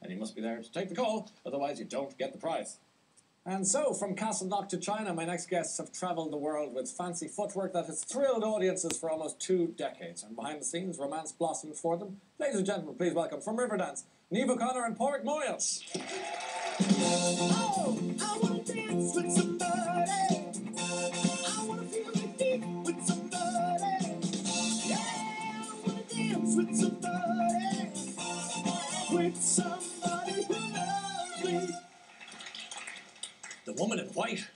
and you must be there to take the call, otherwise you don't get the prize. And so, from Castleknock to China, my next guests have travelled the world with fancy footwork that has thrilled audiences for almost 2 decades. And behind the scenes, romance blossomed for them. Ladies and gentlemen, please welcome from Riverdance, Niamh O'Connor and Pádraig Moyles. Oh, I want to dance with somebody. I want to feel the beat with somebody. Yeah, I want to dance with somebody. With somebody who loves me. The woman in white.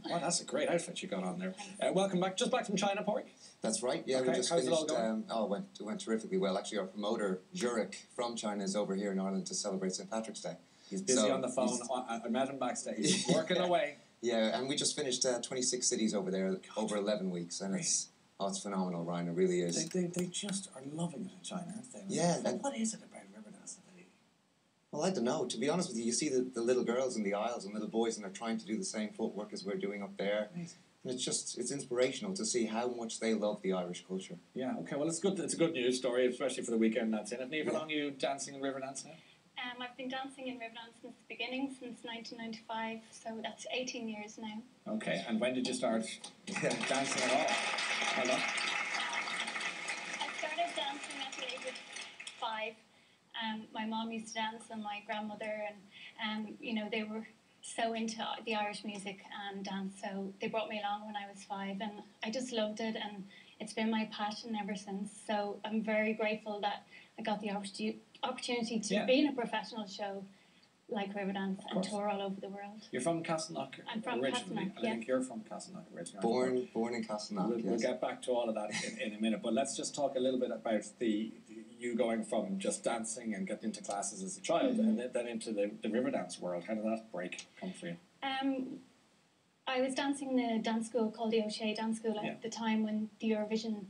Wow, that's a great outfit you got on there. Welcome back. Just back from China, Pádraig? That's right. Yeah, okay, we just how's finished. It all going? It went terrifically well. Actually, our promoter Zurich from China is over here in Ireland to celebrate St. Patrick's Day. He's busy on the phone. I met him backstage, working away. Yeah, and we just finished 26 cities over there, over 11 weeks, and it's phenomenal, Ryan. It really is. They just are loving it in China, aren't they? Yeah. What is it about Riverdance that they... Well, I don't know. To be honest with you, you see the little girls in the aisles and little boys, and they're trying to do the same footwork as we're doing up there. Amazing. And it's inspirational to see how much they love the Irish culture. Yeah, okay, well, it's good. It's a good news story, especially for the weekend that's in it. Niamh, how long are you dancing in Riverdance now? I've been dancing in Riverdance since the beginning, since 1995, so that's 18 years now. Okay, and when did you start dancing at all? How long? I started dancing at the age of 5. My mom used to dance and my grandmother, and they were so into the Irish music and dance, so they brought me along when I was 5, and I just loved it, and it's been my passion ever since. So I'm very grateful that I got the opportunity to be in a professional show like Riverdance and tour all over the world. You're from Castleknock I'm from originally. Castleknock, yes. I think you're from Castleknock originally. Born in Castleknock, We'll get back to all of that in a minute, but let's just talk a little bit about you going from just dancing and getting into classes as a child and then into the Riverdance world. How did that break come for you? I was dancing in a dance school called the O'Shea Dance School at the time when the Eurovision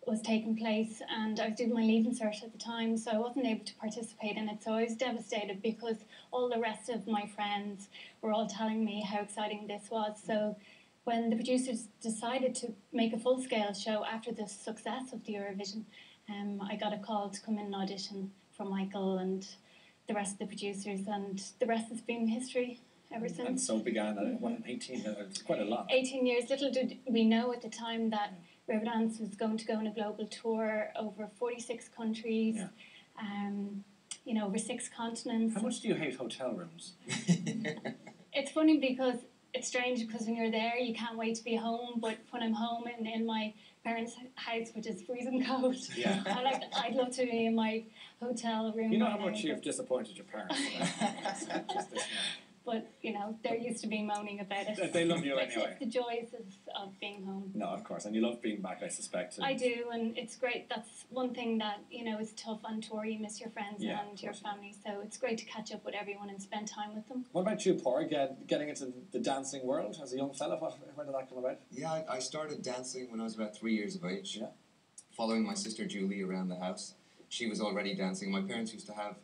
was taking place, and I was doing my Leaving Cert at the time, so I wasn't able to participate in it. So I was devastated because all the rest of my friends were all telling me how exciting this was. So when the producers decided to make a full-scale show after the success of the Eurovision, I got a call to come in and audition for Michael and the rest of the producers, and the rest has been history ever since. And so began at 18, it's quite a lot. 18 years. Little did we know at the time that Riverdance was going to go on a global tour over 46 countries, over 6 continents. How much do you hate hotel rooms? It's funny because it's strange because when you're there you can't wait to be home, but when I'm home in my parents' house, which is freezing cold, I'd love to be in my hotel room. You know how much you've disappointed your parents. But, they're used to being moaning about it. They love you anyway. It's the joys of being home. No, of course. And you love being back, I suspect. I do, and it's great. That's one thing that, is tough on tour. You miss your friends and your family, so it's great to catch up with everyone and spend time with them. What about you, Pádraig, getting into the dancing world as a young fella? When did that come about? Yeah, I started dancing when I was about 3 years of age, following my sister Julie around the house. She was already dancing. My parents used to have,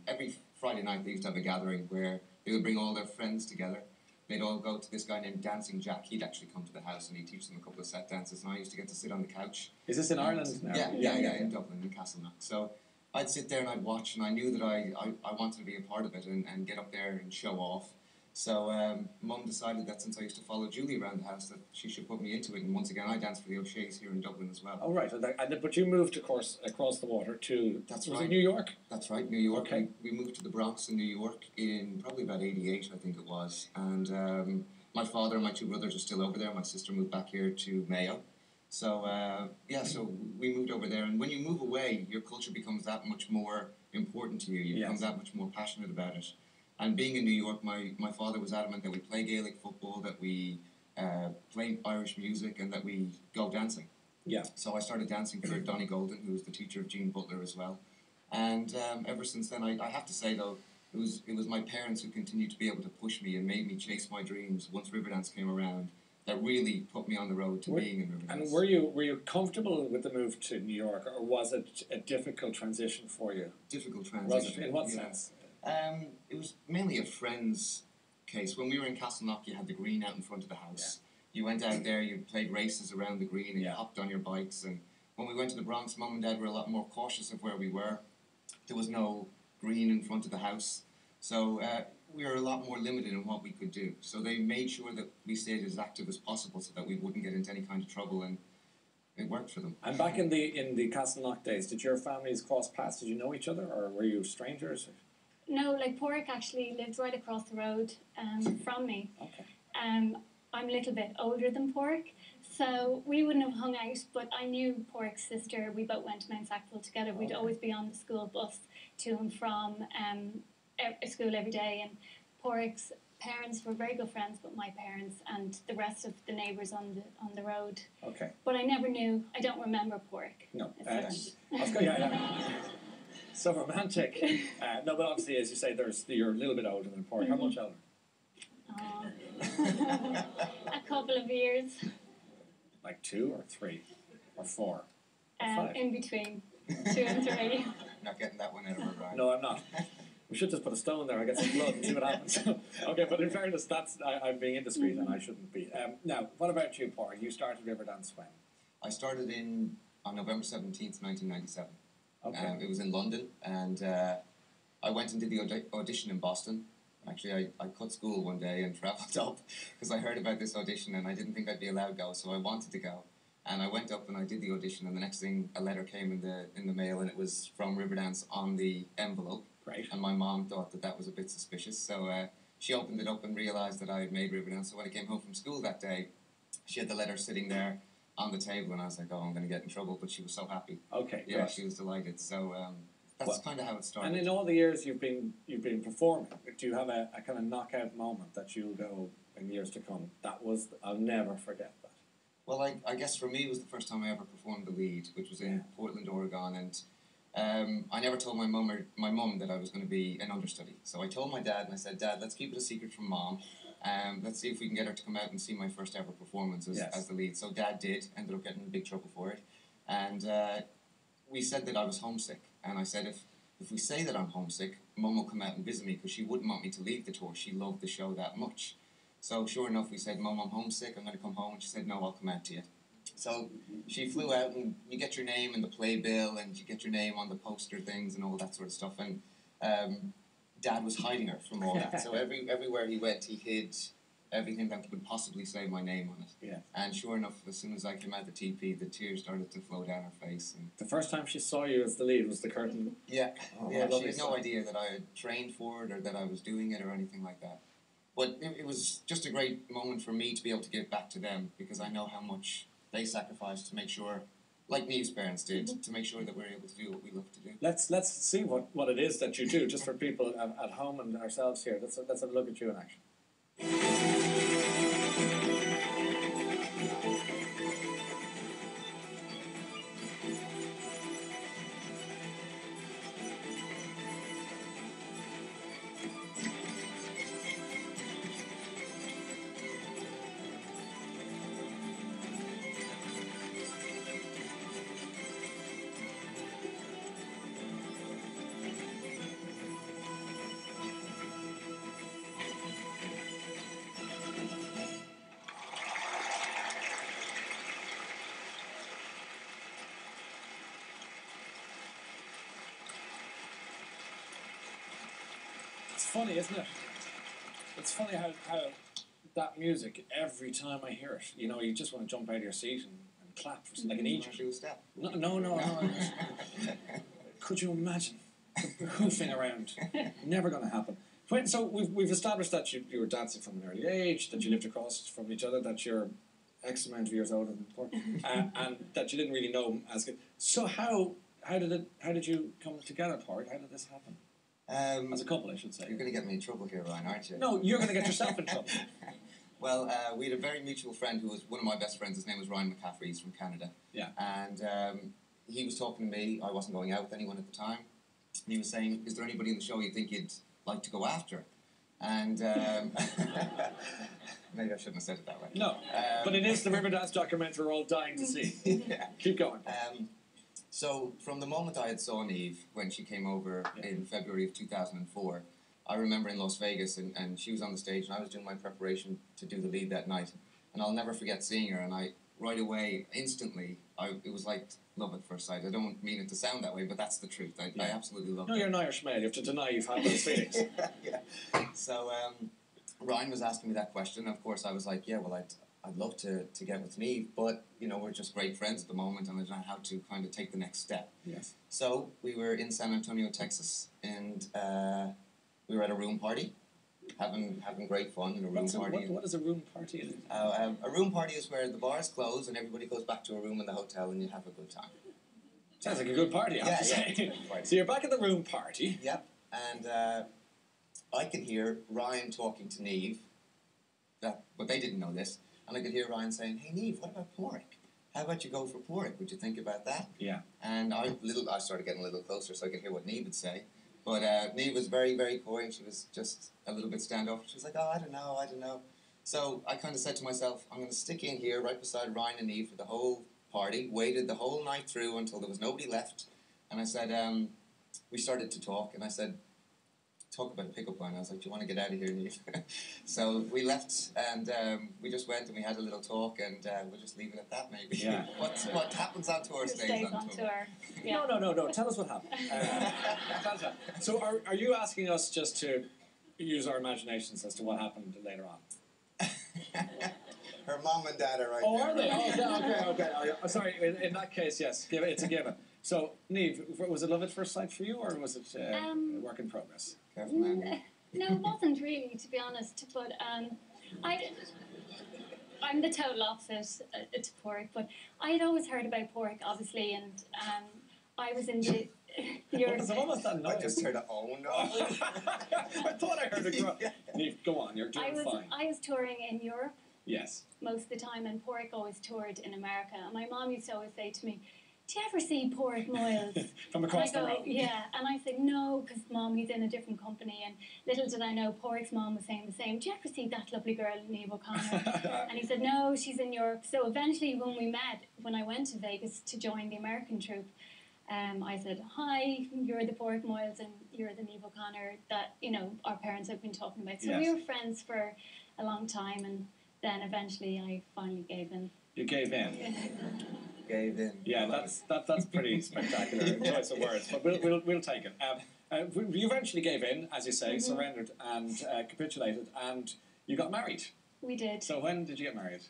every Friday night, they used to have a gathering where they would bring all their friends together. They'd all go to this guy named Dancing Jack. He'd actually come to the house and he'd teach them a couple of set dances, and I used to get to sit on the couch. Is this in Ireland now? Yeah, in Dublin, in Castleknock. So I'd sit there and I'd watch, and I knew that I wanted to be a part of it and get up there and show off. So Mum decided that since I used to follow Julie around the house, that she should put me into it. And once again, I danced for the O'Sheas here in Dublin as well. Oh, right. But you moved, of course, across the water to... Was it New York? That's right, New York. Okay. We moved to the Bronx in New York in probably about 88, I think it was. And my father and my 2 brothers are still over there. My sister moved back here to Mayo. So, so we moved over there. And when you move away, your culture becomes that much more important to you. You become that much more passionate about it. And being in New York, my father was adamant that we play Gaelic football, that we play Irish music, and that we go dancing. Yeah. So I started dancing for Donnie Golden, who was the teacher of Gene Butler as well. And ever since then, I have to say, though, it was my parents who continued to be able to push me and made me chase my dreams once Riverdance came around, that really put me on the road to being in Riverdance. And were you comfortable with the move to New York, or was it a difficult transition for you? Difficult transition. Was it? In what sense? It was mainly a friend's case. When we were in Castleknock, you had the green out in front of the house. Yeah. You went out there, you played races around the green, and you hopped on your bikes. And when we went to the Bronx, Mum and Dad were a lot more cautious of where we were. There was no green in front of the house. So we were a lot more limited in what we could do. So they made sure that we stayed as active as possible so that we wouldn't get into any kind of trouble, and it worked for them. And back in the Castleknock days, did your families cross paths? Did you know each other, or were you strangers? No, like Porrick actually lived right across the road from me. Okay. I'm a little bit older than Porrick, so we wouldn't have hung out, but I knew Porrick's sister. We both went to Mount Sackville together. We'd always be on the school bus to and from school every day, and Porrick's parents were very good friends with my parents and the rest of the neighbours on the road. Okay. But I never knew. I don't remember Porrick. No. It's So romantic. No, but obviously, as you say, you're a little bit older than Porrick. How much older? A couple of years. Like 2 or 3 or 4 or 5? In between 2 and 3. Not getting that one out of her, Brian. No, I'm not. We should just put a stone there. I get some blood and see what happens. Okay, but in fairness, I'm being indiscreet and I shouldn't be. Now, what about you, Porrick? You started Riverdance when? I started on November 17th, 1997. Okay. It was in London, and I went and did the audition in Boston. Actually, I cut school one day and travelled up because I heard about this audition and I didn't think I'd be allowed to go, so I wanted to go. And I went up and I did the audition, and the next thing, a letter came in the mail, and it was from Riverdance on the envelope. Right. And my mom thought that was a bit suspicious, so she opened it up and realised that I had made Riverdance. So when I came home from school that day, she had the letter sitting there on the table, and I was like, oh, I'm going to get in trouble, but she was so happy. Okay. Yeah, good. she was delighted. So that's kind of how it started. And in all the years you've been performing, do you have a kind of knockout moment that you'll go in years to come? I'll never forget that. Well, I guess for me it was the first time I ever performed the lead, which was in Portland, Oregon, and I never told my mum that I was going to be an understudy. So I told my dad, and I said, Dad, let's keep it a secret from Mom. Let's see if we can get her to come out and see my first ever performance as the lead. So Dad did, ended up getting in big trouble for it. And we said that I was homesick. And I said, if we say that I'm homesick, Mum will come out and visit me because she wouldn't want me to leave the tour. She loved the show that much. So sure enough, we said, Mum, I'm homesick, I'm going to come home. And she said, no, I'll come out to you. So she flew out, and you get your name in the playbill, and you get your name on the poster things and all that sort of stuff. And Dad was hiding her from all that. So everywhere he went, he hid everything that could possibly say my name on it. Yeah. And sure enough, as soon as I came out the TP, the tears started to flow down her face. And the first time she saw you as the lead was the curtain. Yeah. Oh, yeah, she had no stuff. idea that I had trained for it or that I was doing it or anything like that. But it was just a great moment for me to be able to give back to them, because I know how much they sacrificed to make sure, like Neve's parents did, to make sure that we're able to do what we love to do. Let's see what it is that you do, just for people at home and ourselves here. Let's have a look at you in action. It's funny, isn't it? It's funny how that music, every time I hear it, you just want to jump out of your seat and clap for like an Egypt. Do a step. No. Could you imagine the hoofing around? Never going to happen. So we've established that you were dancing from an early age, that you lived across from each other, that you're X amount of years older than Pork, and that you didn't really know him as good. So how did you come together, Pork? How did this happen? As a couple, I should say. You're going to get me in trouble here, Ryan, aren't you? No, you're going to get yourself in trouble. Well, we had a very mutual friend who was one of my best friends. His name was Ryan McCaffrey. He's from Canada. Yeah. And he was talking to me. I wasn't going out with anyone at the time. And he was saying, is there anybody in the show you think you'd like to go after? And maybe I shouldn't have said it that way. No, but it is the Riverdance documentary we're all dying to see. Yeah. Keep going. So from the moment I had saw Neve when she came over in February of 2004, I remember in Las Vegas, and she was on the stage, and I was doing my preparation to do the lead that night. And I'll never forget seeing her, and right away, instantly, it was like love at first sight. I don't mean it to sound that way, but that's the truth. I absolutely love it. No, you're an Irish man. You have to deny you've had those feelings. Yeah. So Ryan was asking me that question. Of course, I was like, yeah, well, I'd love to get with Niamh, but, you know, we're just great friends at the moment, and I don't know how to kind of take the next step. Yes. So we were in San Antonio, Texas, and we were at a room party, having great fun in a room party. What is a room party? A room party is where the bars close and everybody goes back to a room in the hotel and you have a good time. Sounds like a good party, I have to say. So you're back at the room party. Yep, and I could hear Ryan talking to Niamh, but they didn't know this, and I could hear Ryan saying, "Hey Niamh, what about Porrick? How about you go for Porrick? Would you think about that?" Yeah. And I started getting a little closer so I could hear what Niamh would say. But Niamh was very, very coy, and she was just a little bit standoffish. She was like, "Oh, I don't know." So I kind of said to myself, I'm going to stick in here right beside Ryan and Niamh for the whole party, waited the whole night through until there was nobody left. And I said, we started to talk, and I said, talk about a pickup line. I was like, do you want to get out of here, Niamh? So we left, and we just went and we had a little talk, and we'll just leave it at that, maybe. Yeah. What happens on tour stays on tour. Yeah. No. Tell us what happened. So are you asking us just to use our imaginations as to what happened later on? Her mom and dad are right Oh, there. are they? Oh, okay. Sorry, in that case, yes. It's a given. So, Niamh, was it love at first sight for you, or was it a work in progress? Careful, man. No, it wasn't really, to be honest. But I'm the total opposite to Porrick. But I had always heard about Porrick, obviously, and I was in the Was it almost that noise? I just heard a oh no. I thought I heard it grow. Niamh, go on, you're doing fine. I was touring in Europe Yes. most of the time, and Porrick always toured in America. And my mom used to always say to me, "Do you ever see Porrick Moyles?" From across the road. Yeah, and I said, "No, because Mom, he's in a different company." And little did I know, Porrick's mom was saying the same. "Do you ever see that lovely girl, Niamh O'Connor?" And he said, "No, she's in Europe." So eventually, when we met, when I went to Vegas to join the American troupe, I said, "Hi, you're the Porrick Moyles and you're the Niamh O'Connor that, you know, our parents have been talking about." So Yes. we were friends for a long time, and then eventually I finally gave in. You gave in. Gave in. Yeah, that's pretty spectacular choice of words, but we'll take it. You eventually gave in, as you say, surrendered and capitulated, and you got married. We did. So when did you get married?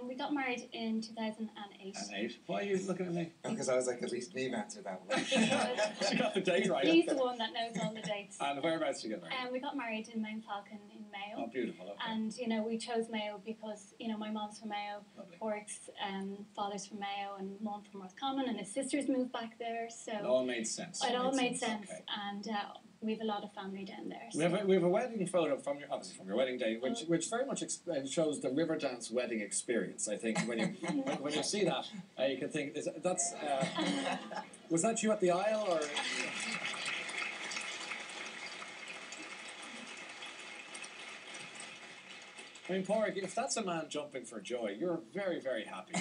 We got married in 2008. At 8. Why are you looking at me? Because I was like, at least Niamh answered that one. She got the date right. He's the one that knows all the dates. And whereabouts did you get married? We got married in Mount Falcon in Mayo. Oh, beautiful. Okay. And, you know, we chose Mayo because, you know, my mom's from Mayo, Lovely. Porrick's father's from Mayo, and Mom from Roscommon, and his sisters moved back there, so... It all made sense. It all made sense, Okay. and we have a lot of family down there. We have a wedding photo from your wedding day, which very much shows the Riverdance wedding experience. I think when you when you see that, you can think was that you at the aisle or? I mean, Porrick, if that's a man jumping for joy, you're very, very happy.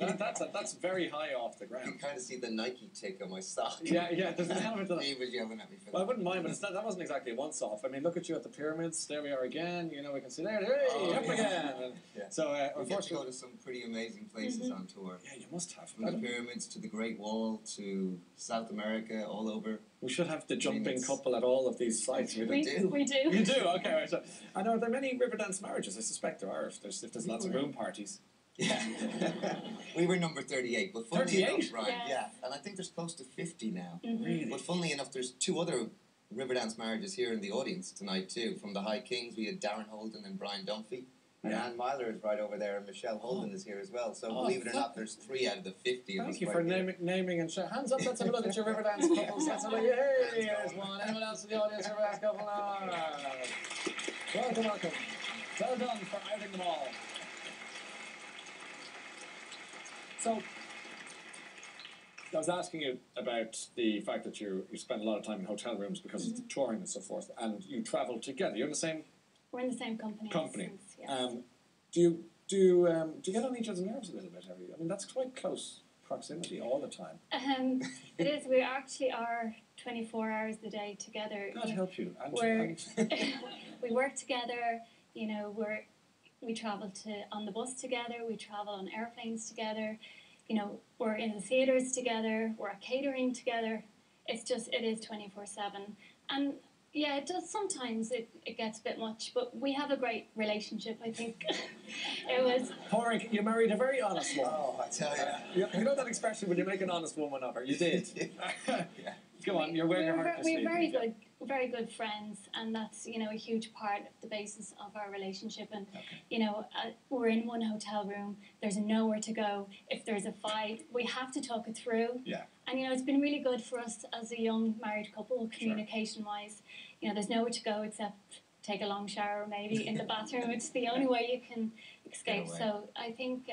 That's very high off the You ground. can kind of see the Nike tick on my sock. Yeah, there's an element of that. He was yelling at me for that. Well, I wouldn't mind, but that wasn't exactly a once-off. I mean, look at you at the pyramids. There we are again. You know, we can see there. Hey, up again. And Yeah. so, We get to go unfortunately, to some pretty amazing places on tour. yeah, you must have. From the pyramids to the Great Wall to South America, all over. We should have the jumping it's- couple at all of these sites. we do. We do. You do, okay. Right, so, and are there many Riverdance marriages? I suspect there are. If there's lots of room parties. Yeah. We were number 38. But funnily 38? enough, right, Yes. yeah. And I think there's close to 50 now. Really? But funnily enough, there's 2 other Riverdance marriages here in the audience tonight too. From the High Kings, we had Darren Holden and Brian Dunphy. And Yeah. Anne Myler is right over there, and Michelle Holden is here as well. So Oh, believe it or not, there's 3 out of the 50 of us Thank you right for here. naming and hands up. Let's have a look at your Riverdance couples. Let's have a look. Yay! There's one. Anyone else in the audience? Riverdance couple? Welcome. Well done for outing them all. So, I was asking you about the fact that you spend a lot of time in hotel rooms because of the touring and so forth, and you travel together. You're in the same We're in the same company. company. Since, yes. Do you get on each other's nerves a little bit? I mean, that's quite close proximity all the time. It is. We actually are 24 hours a day together. God help you. And We're- we work together. You know, We travel on the bus together. We travel on airplanes together. You know, we're in the theatres together. We're at catering together. It is 24/7. And yeah, it does. Sometimes it gets a bit much, but we have a great relationship, I think. It was... Pádraig, you married a very honest woman. Oh, I tell you. You know that expression when you make an honest woman of her? You did. Yeah. Go on, you're wearing your heart to We're sleep. very good friends, and that's, you know, a huge part of the basis of our relationship. And you know, we're in one hotel room. There's nowhere to go. If there's a fight, we have to talk it through. Yeah. And you know, it's been really good for us as a young married couple, communication-wise. You know, there's nowhere to go except take a long shower, maybe in the bathroom. It's the only way you can escape. So I think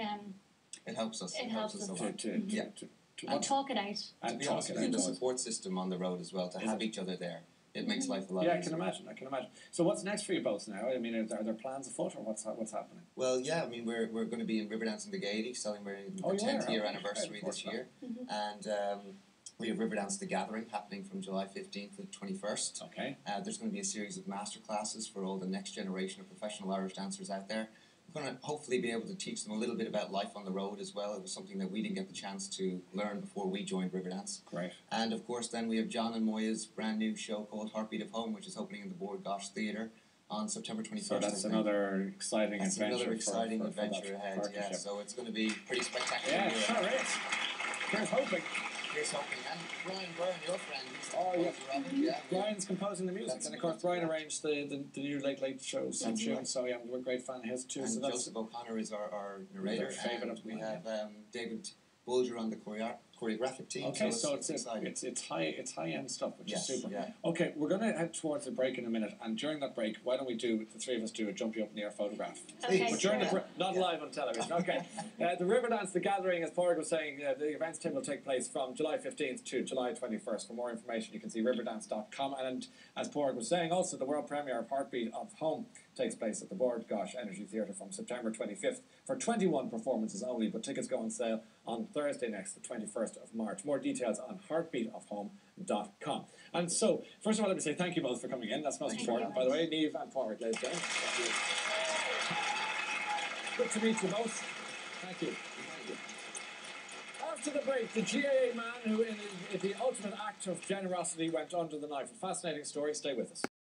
it helps us. It helps us a lot. and talk it out. And to be honest with you, the support system on the road as well, to have each other there, it makes life a lot easier. I can imagine. So what's next for you both now? I mean, are there plans afoot, or what's happening? Well, yeah, I mean, we're going to be in Riverdance and the Gaiety, celebrating the 10th year anniversary this year. And we have Riverdance The Gathering happening from July 15th to the 21st. Okay. There's going to be a series of master classes for all the next generation of professional Irish dancers out there. We're going to hopefully be able to teach them a little bit about life on the road as well. It was something that we didn't get the chance to learn before we joined Riverdance. Great. And of course then we have John and Moya's brand new show called Heartbeat of Home, which is opening in the Bord Gáis Theatre on September 21st. So that's another exciting adventure. Another exciting adventure ahead, yeah. So it's going to be pretty spectacular. Yeah, sure is. Here's hoping. Here's hoping. And Brian Byrne, your friend, he's Brian's composing the music. And of course Brian arranged the new Late Show some tunes, so yeah, we're a great fan of his too. And so Joseph O'Connor is our narrator. Favourite of we mine, have David Bulger on the choreographic team. Okay, so it's high end stuff, which is super. Yeah. Okay, we're going to head towards the break in a minute, and during that break, why don't we the three of us do a jump you up in the air photograph? Okay. But during the not live on television. Okay. The Riverdance, The Gathering, as Pádraig was saying, the events team will take place from July 15th to July 21st. For more information, you can see riverdance.com. And as Pádraig was saying, also the world premiere of Heartbeat of Home takes place at the Bord Gáis Energy Theatre from September 25th for 21 performances only, but tickets go on sale on Thursday next, the 21st of March. More details on heartbeatofhome.com. And so, first of all, let me say thank you both for coming in. That's most important, by the way. Niamh and Pádraig, ladies and gentlemen. Good to meet you both. Thank you. After the break, the GAA man who, in the ultimate act of generosity, went under the knife. A fascinating story. Stay with us.